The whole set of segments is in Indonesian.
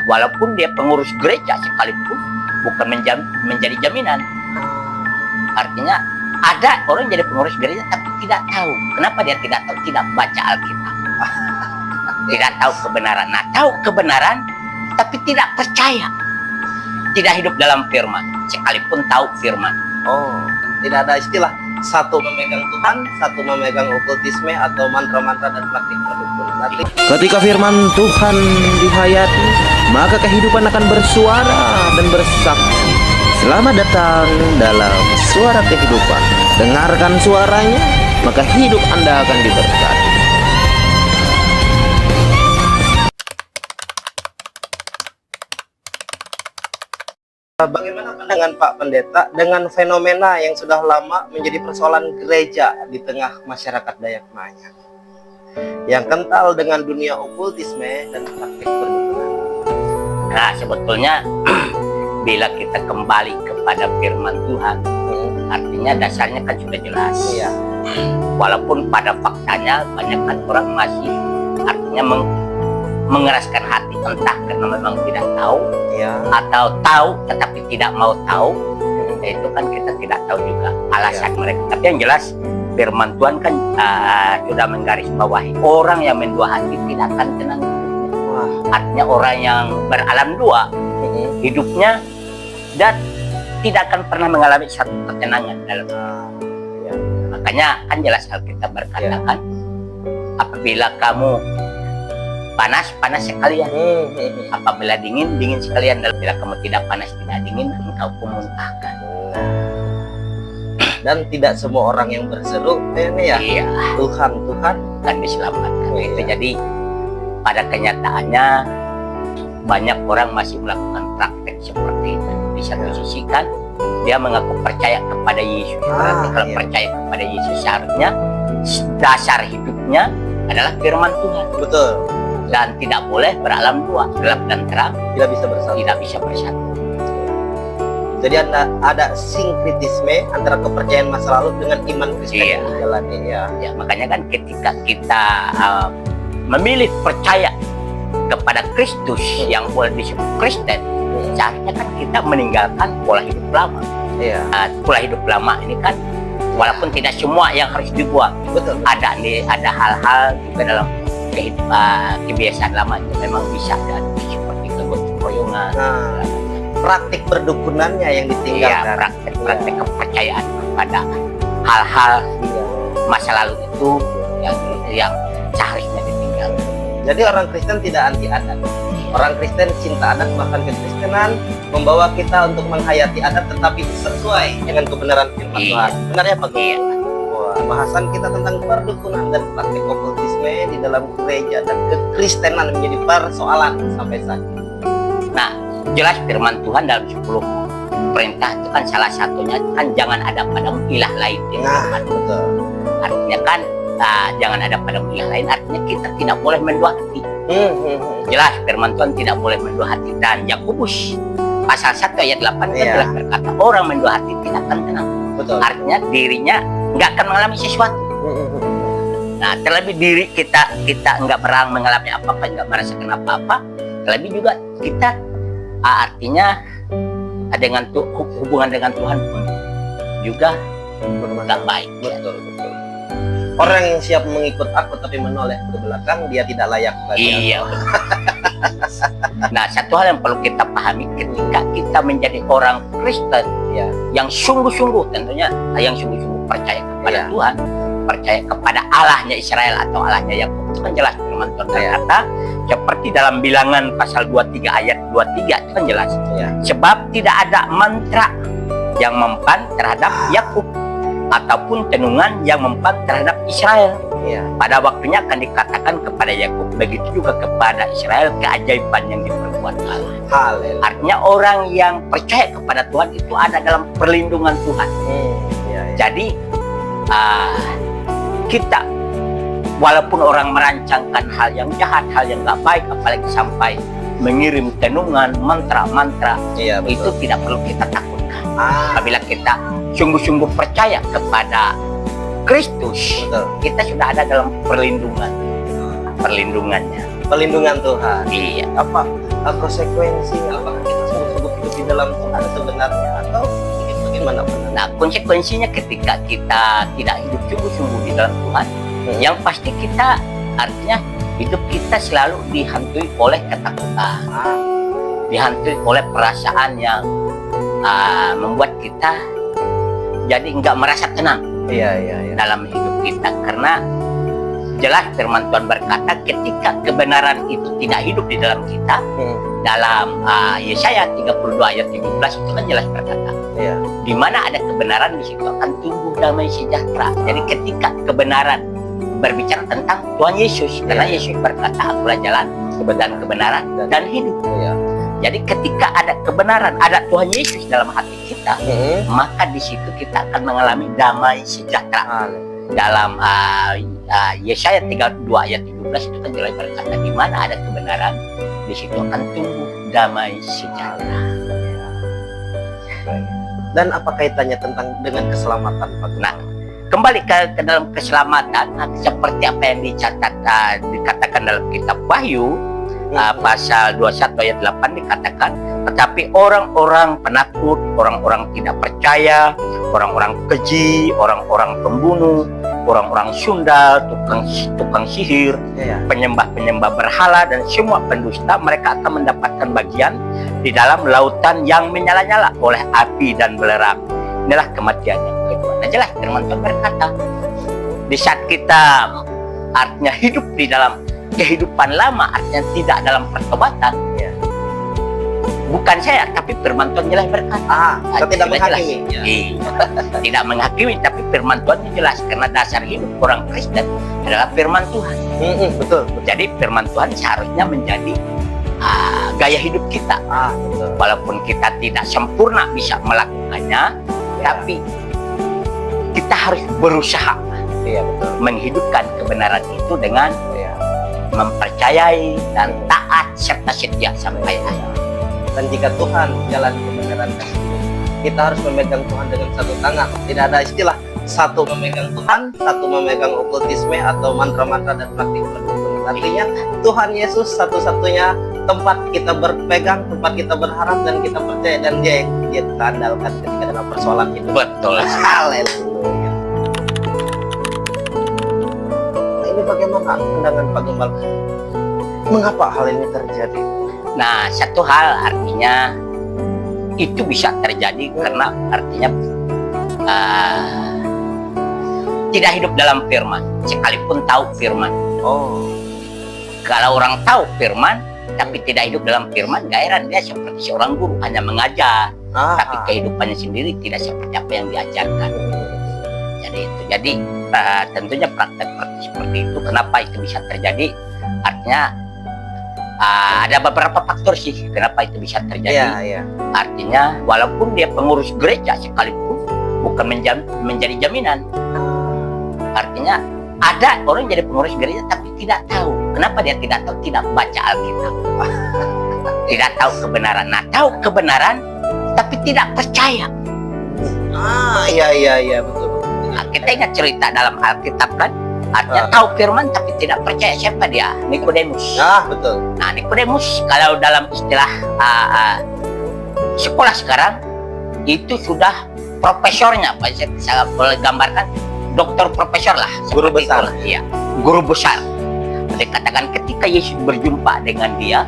walaupun dia pengurus gereja sekalipun bukan menjadi jaminan. Artinya ada orang jadi pengurus gereja tapi tidak tahu. Kenapa dia tidak tahu? Tidak baca Alkitab. Tidak tahu kebenaran. Nah, tahu kebenaran tapi tidak percaya. Tidak hidup dalam firman sekalipun tahu firman. Oh, tidak ada istilah satu memegang Tuhan, satu memegang okultisme atau mantra-mantra dan praktik perdukunan. Ketika firman Tuhan dihayati, maka kehidupan akan bersuara dan bersaksi. Selamat datang dalam Suara Kehidupan. Dengarkan suaranya, maka hidup Anda akan diberkati. Bagaimana pandangan Pak Pendeta dengan fenomena yang sudah lama menjadi persoalan gereja di tengah masyarakat Dayak Maya yang kental dengan dunia okultisme dan praktik perdukunan? Nah, sebetulnya bila kita kembali kepada firman Tuhan, artinya dasarnya kan sudah jelas. Iya. Walaupun pada faktanya banyak kan orang masih artinya mengeraskan hati, entah karena memang tidak tahu, Ya. atau tahu tetapi tidak mau tahu. Itu kan kita tidak tahu juga alasan mereka. Tapi yang jelas firman Tuhan kan sudah menggarisbawahi orang yang mendua hati tidak akan tenang hidupnya. Wah. Artinya orang yang beralam dua hidupnya dan tidak akan pernah mengalami satu ketenangan dalam Ya. Makanya kan jelas Alkitab berkatakan apabila kamu panas sekalian, apabila dingin sekalian, dan bila kamu tidak panas tidak dingin, engkau muntahkan. Dan tidak semua orang yang berseru ini ya Iya, Tuhan kan diselamatkan. Iya. Itu jadi pada kenyataannya banyak orang masih melakukan praktek seperti itu. Di satu sisi kan dia mengaku percaya kepada Yesus. Berarti kalau percaya kepada Yesus seharusnya dasar hidupnya adalah firman Tuhan. betul, Dan tidak boleh beralam dua, gelap dan terang tidak bisa bersatu. tidak bisa bersatu. Jadi ada sinkritisme antara kepercayaan masa lalu dengan iman Kristen Iya. yang dijalani ya. Ya, makanya kan ketika kita memilih percaya kepada Kristus yang boleh disebut Kristen, seharusnya kan kita meninggalkan pola hidup lama. Iya. Pola hidup lama ini kan walaupun tidak semua yang harus dibuat, Betul. ada hal-hal juga dalam kebiasaan lama itu memang bisa dan seperti kegotong royongan. Nah, praktik perdukunannya yang Iya, ditinggalkan. praktek kepercayaan kepada hal-hal Iya. masa lalu itu yang seharusnya ditinggalkan. Jadi orang Kristen tidak anti adat. Orang Kristen cinta adat, bahkan kekristenan membawa kita untuk menghayati adat tetapi sesuai dengan kebenaran firman Iya. Tuhan. Benarnya Pak? Iya. Wah, bahasan kita tentang perdukunan dan praktik okultisme di dalam gereja dan kekristenan menjadi persoalan sampai saat ini. Nah, jelas firman Tuhan dalam 10 perintah itu kan salah satunya kan jangan ada padamu ilah lain. Nah, betul. Artinya kan jangan ada padamu ilah lain, artinya kita tidak boleh mendua hati. Jelas firman Tuhan tidak boleh mendua hati. Dan Yakobus pasal 1 ayat 8 kan jelas berkata orang mendua hati tidak akan tenang. Betul. Artinya dirinya nggak akan mengalami sesuatu. Nah, terlebih diri kita nggak pernah mengalami apa-apa, nggak merasakan apa-apa. Terlebih juga kita artinya dengan hubungan dengan Tuhan pun juga nggak baik. Betul, betul. Orang yang siap mengikut aku tapi menoleh ke belakang, dia tidak layak bagi aku. Iya. Nah, satu hal yang perlu kita pahami ketika kita menjadi orang Kristen yang sungguh-sungguh, tentunya yang sungguh-sungguh percaya kepada Tuhan, percaya kepada Allahnya Israel atau Allahnya Yakub, itu kan jelas firman Tuhan berkata seperti dalam Bilangan pasal 23 ayat 23 itu kan jelas. Sebab tidak ada mantra yang mempan terhadap Yakub ataupun tenungan yang mempan terhadap Israel. Pada waktunya akan dikatakan kepada Yakub, begitu juga kepada Israel keajaiban yang diperbuat Allah. Artinya orang yang percaya kepada Tuhan itu ada dalam perlindungan Tuhan. Jadi kita walaupun orang merancangkan hal yang jahat, hal yang gak baik, apalagi sampai mengirim tenungan, mantra-mantra, itu tidak perlu kita takutkan. Apabila kita sungguh-sungguh percaya kepada Kristus, kita sudah ada dalam perlindungannya. Perlindungan Tuhan. Iya. Apa konsekuensinya apakah kita sungguh-sungguh hidup di dalam Tuhan sebenarnya atau bagaimana Pak? Nah, konsekuensinya ketika kita tidak hidup sungguh-sungguh di dalam Tuhan, yang pasti kita artinya hidup kita selalu dihantui oleh ketakutan, dihantui oleh perasaan yang membuat kita jadi nggak merasa tenang dalam hidup kita, karena jelas firman Tuhan berkata ketika kebenaran itu tidak hidup di dalam kita. Dalam Yesaya 32 ayat 17 itu kan jelas berkata, di mana ada kebenaran di situ akan tumbuh damai sejahtera. Jadi ketika kebenaran berbicara tentang Tuhan Yesus, karena Yesus berkata akulah jalan dan kebenaran dan hidup. Jadi ketika ada kebenaran, ada Tuhan Yesus dalam hati kita, maka di situ kita akan mengalami damai sejahtera. Dalam Yesaya 32 ayat 17 itu kan jelas berkata, di mana ada kebenaran, di situ akan tumbuh damai sejahtera. Dan apa kaitannya dengan keselamatan Pak? Nah, kembali ke dalam keselamatan, seperti apa yang dicatat dikatakan dalam kitab Wahyu pasal 21 ayat 8 dikatakan, tetapi orang-orang penakut, orang-orang tidak percaya, orang-orang keji, orang-orang pembunuh, orang-orang sundal, tukang sihir, penyembah-penyembah berhala dan semua pendusta, mereka akan mendapatkan bagian di dalam lautan yang menyala-nyala oleh api dan belerang. Inilah kematian yang kedua. Nah, jelas firman Tuhan berkata, di saat kita artinya hidup di dalam kehidupan lama, artinya tidak dalam pertobatan, bukan saya, tapi firman Tuhan jelas berkata, tidak menghakimi. Tidak menghakimi, tapi firman Tuhan jelas, karena dasar hidup orang Kristen adalah firman Tuhan. Betul. Jadi firman Tuhan seharusnya menjadi gaya hidup kita. Betul. Walaupun kita tidak sempurna bisa melakukannya, tapi kita harus berusaha menghidupkan kebenaran itu dengan mempercayai dan taat serta setia sampai akhir. Dan jika Tuhan jalan kebenaran kita harus memegang Tuhan dengan satu tangan. Tidak ada istilah satu memegang Tuhan, satu memegang okultisme atau mantra-mantra dan praktik pendukung. Artinya Tuhan Yesus satu-satunya tempat kita berpegang, tempat kita berharap dan kita percaya, dan Dia yang kita andalkan ketika dalam persoalan hidup. Betul. Haleluya. Nah, ini bagaimana pandangan Pak Gembala? Mengapa hal ini terjadi? Nah, satu hal artinya itu bisa terjadi karena artinya tidak hidup dalam firman, sekalipun tahu firman. Kalau orang tahu firman tapi tidak hidup dalam firman, gak heran dia seperti seorang guru, hanya mengajar, tapi kehidupannya sendiri tidak seperti apa yang diajarkan. Jadi tentunya praktek-praktek seperti itu, kenapa itu bisa terjadi? Artinya ada beberapa faktor sih kenapa itu bisa terjadi. Artinya walaupun dia pengurus gereja sekalipun bukan menjadi jaminan. Artinya ada orang jadi pengurus gereja tapi tidak tahu. Kenapa dia tidak tahu? Tidak baca Alkitab. Tidak tahu kebenaran. Nah, tahu kebenaran tapi tidak percaya. Iya betul. Nah, kita ingat cerita dalam Alkitab kan? Artinya tahu firman tapi tidak percaya. Siapa dia? Nikodemus. Betul. Nah, Nikodemus kalau dalam istilah sekolah sekarang itu sudah profesornya, Pak. Saya bisa boleh gambarkan dokter profesor lah. Guru besar. Iya, guru besar. Dikatakan ketika Yesus berjumpa dengan dia,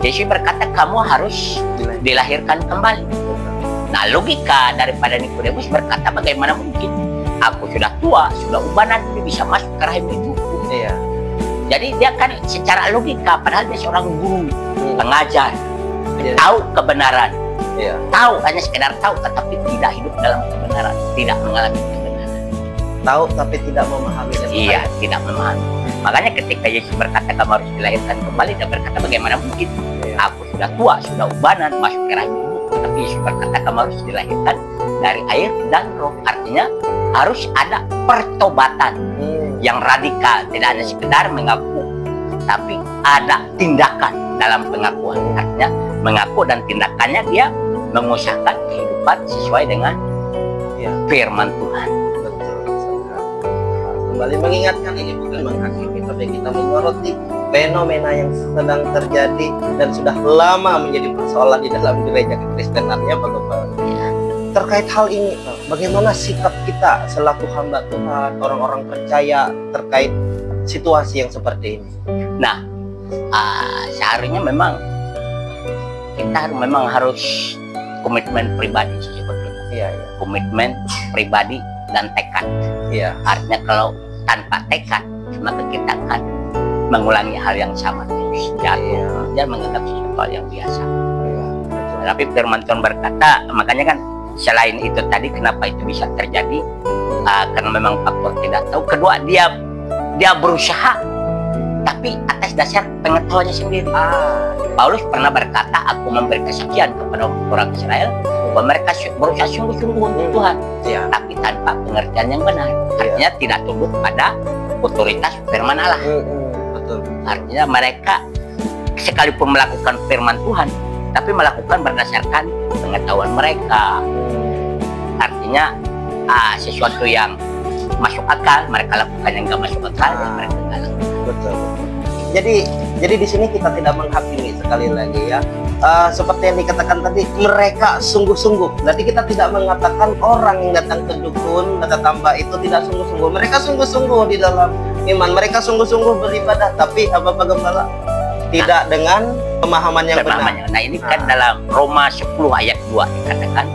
Yesus berkata kamu harus dilahirkan kembali. Nah, logika daripada Nikodemus berkata bagaimana mungkin? Aku sudah tua, sudah ubanan, dia bisa masuk ke rahim ibuku. Jadi dia kan secara logika, padahal dia seorang guru, pengajar, tahu kebenaran, tahu, hanya sekedar tahu, tetapi tidak hidup dalam kebenaran, tidak mengalami kebenaran. Tahu tapi tidak memahami. Tidak memahami. Makanya ketika Yesus berkata kamu harus dilahirkan kembali, dia berkata bagaimana mungkin? Aku sudah tua, sudah ubanan, masuk ke rahim ibuku. Tapi Yesus berkata kamu harus dilahirkan dari air dan roh. Artinya harus ada pertobatan yang radikal, tidak hanya sekedar mengaku, tapi ada tindakan dalam pengakuan. Artinya mengaku dan tindakannya dia mengusahakan kehidupan sesuai dengan firman Tuhan. Betul. Kembali mengingatkan, ini bukan menghakimi, tapi kita menyoroti fenomena yang sedang terjadi dan sudah lama menjadi persoalan di dalam gereja kekristenan ya Pak Gembala. Terkait hal ini, bagaimana sikap kita selaku hamba Tuhan, orang-orang percaya terkait situasi yang seperti ini? Nah, seharusnya memang kita memang harus komitmen pribadi sebetulnya. Iya. Komitmen pribadi dan tekad. Iya. Artinya kalau tanpa tekad, maka kita akan mengulangi hal yang sama terus, jatuh dan menganggap sesuatu hal yang biasa. Iya. Tapi firman Tuhan berkata, makanya kan selain itu tadi kenapa itu bisa terjadi, karena memang faktor tidak tahu. Kedua, dia berusaha tapi atas dasar pengetahuannya sendiri. Paulus pernah berkata, aku memberi kesaksian kepada orang Israel bahwa mereka berusaha sungguh-sungguh untuk Tuhan, tapi tanpa pengertian yang benar. Artinya tidak tunduk pada otoritas firman Allah. Betul. Artinya mereka sekalipun melakukan firman Tuhan, tapi melakukan berdasarkan pengetahuan mereka. Artinya sesuatu yang masuk akal mereka lakukan, yang nggak masuk akal mereka nggak lakukan. Betul. Jadi di sini kita tidak menghakimi, sekali lagi ya. Seperti yang dikatakan tadi, mereka sungguh-sungguh. Berarti kita tidak mengatakan orang yang datang ke dukun, kata tambah itu tidak sungguh-sungguh. Mereka sungguh-sungguh di dalam iman. Mereka sungguh-sungguh beribadah. Tapi apa Pak Gembala? Tidak dengan pemahaman yang benar. Nah ini kan dalam Roma 10 ayat 2 dikatakan,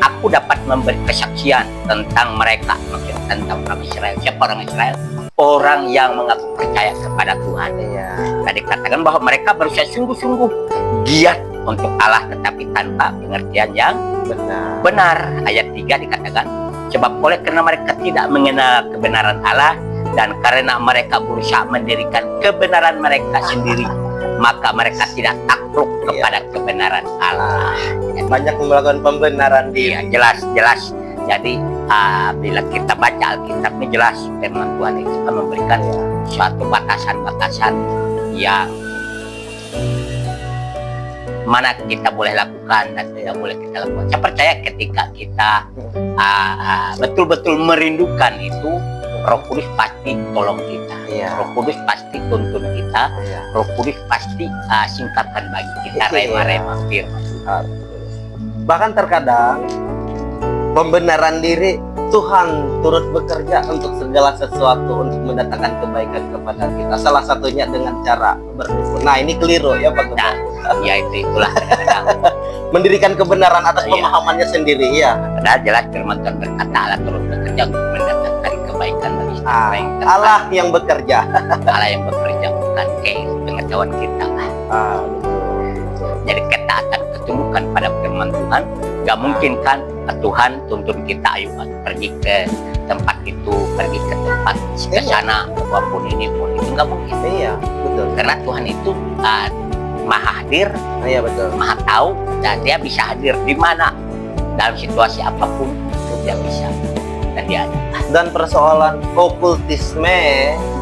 aku dapat memberi kesaksian tentang mereka, maksudnya tentang orang Israel. Siapa orang Israel? Orang yang mengaku percaya kepada Tuhan. Tadi katakan bahwa mereka berusaha sungguh-sungguh giat untuk Allah, tetapi tanpa pengertian yang benar. Ayat 3 dikatakan, sebab oleh karena mereka tidak mengenal kebenaran Allah dan karena mereka berusaha mendirikan kebenaran mereka sendiri, maka mereka tidak takluk kepada kebenaran Allah. Banyak melakukan pembenaran diri. Jelas. Jadi bila kita baca Alkitab ini jelas firman Tuhan itu akan memberikan suatu batasan-batasan yang mana kita boleh lakukan dan tidak boleh kita lakukan. Saya percaya ketika kita betul-betul merindukan itu, Roh Kudus pasti tolong kita. Roh Kudus pasti tuntun kita. Roh Kudus pasti singkapkan bagi kita rema-rema firman. Bahkan terkadang pembenaran diri Tuhan turut bekerja untuk segala sesuatu untuk mendatangkan kebaikan kepada kita. Salah satunya dengan cara berdukun. Nah ini keliru ya Pak Gembala. Ya itulah mendirikan kebenaran atas pemahamannya sendiri. Padahal jelas firman Tuhan berkata Allah turut bekerja untuk mendatangkan kebaikan bagi kita. Allah yang bekerja. Allah yang bekerja, bukan pengetahuan kita. Jadi ketaatan ketundukan pada firman Tuhan, gak mungkin kan Tuhan tuntun kita, ayo pergi ke tempat itu, pergi ke tempat ke sana, apapun ini pun itu nggak mungkin. Betul. Karena Tuhan itu maha hadir, betul. maha tahu, dan dia bisa hadir di mana dalam situasi apapun itu dia bisa, dan dia ada. Dan persoalan okultisme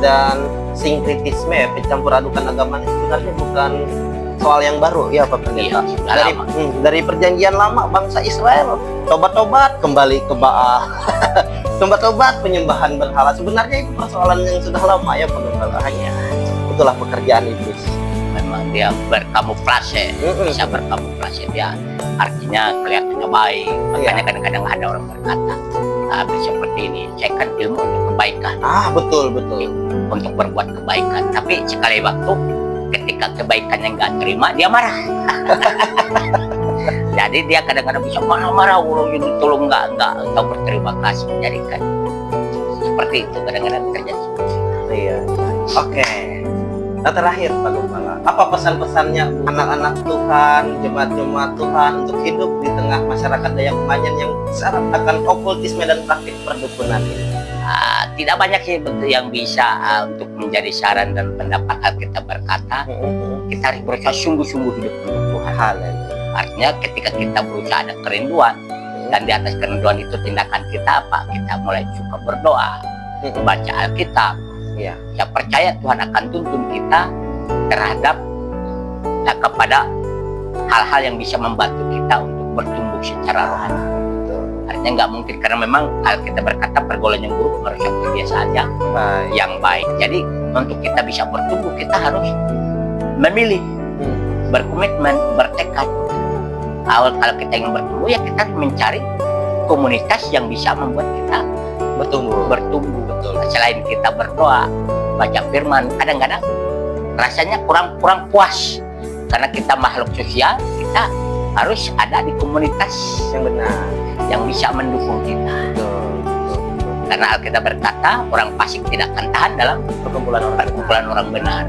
dan sinkritisme, pencampur adukan agama ini sebenarnya bukan soal yang baru ya Pak Pendeta. Dari perjanjian lama bangsa Israel tobat-tobat kembali ke Baal. Tobat-tobat penyembahan berhala. Sebenarnya itu persoalan yang sudah lama ya Pak Gembala. Hanya itulah pekerjaan iblis. Memang dia berkamuflase, bisa berkamuflase, dia artinya kelihatannya baik. Makanya kadang-kadang ada orang berkata seperti ini, saya kan ilmu untuk kebaikan. Betul. Untuk berbuat kebaikan. Tapi sekali waktu ketika kebaikannya nggak terima, dia marah. Jadi dia kadang-kadang bisa marah-marah, walaupun tolong nggak tahu berterima kasih. Jadi kan seperti itu kadang-kadang terjadi. Oke. Nah terakhir Pak Gembala, apa pesan-pesannya anak-anak Tuhan, jemaat-jemaat Tuhan untuk hidup di tengah masyarakat Dayak Manyan yang syarat akan okultisme dan praktik perdukunan ini? Tidak banyak sih yang bisa untuk menjadi saran dan pendapat. Alkitab berkata kita harus berusaha sungguh-sungguh hidup untuk Tuhan. Artinya ketika kita berusaha ada kerinduan, dan di atas kerinduan itu tindakan kita apa? Kita mulai suka berdoa, baca Alkitab. Saya percaya Tuhan akan tuntun kita terhadap kepada hal-hal yang bisa membantu kita untuk bertumbuh secara rohani. Artinya nggak mungkin, karena memang Alkitab berkata pergaulan yang buruk merusak kebiasaan yang baik. Jadi Untuk kita bisa bertumbuh, kita harus memilih, berkomitmen, bertekad. Awal kalau kita ingin bertumbuh, ya kita harus mencari komunitas yang bisa membuat kita bertumbuh. Betul. Selain kita berdoa, baca firman, kadang-kadang rasanya kurang puas karena kita makhluk sosial. Kita harus ada di komunitas Yang benar. yang bisa mendukung kita. Betul. Karena Alkitab berkata orang fasik tidak akan tahan dalam perkumpulan orang benar.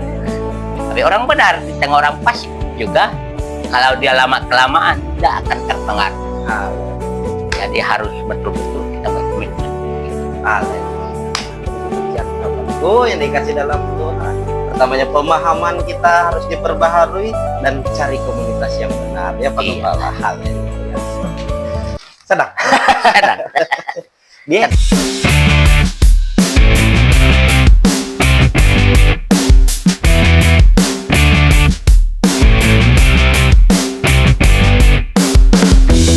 Tapi orang benar di tengah orang fasik juga, kalau dia lama kelamaan tidak akan terpengaruh. Jadi harus betul-betul kita berkomitmen. Itu yang dikasih dalam Tuhan. Pertamanya pemahaman kita harus diperbaharui dan cari komunitas yang benar. Ya Pak Iya. Gembala. Haleluya. Sedang. Dia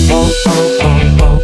Oh, oh, oh, oh.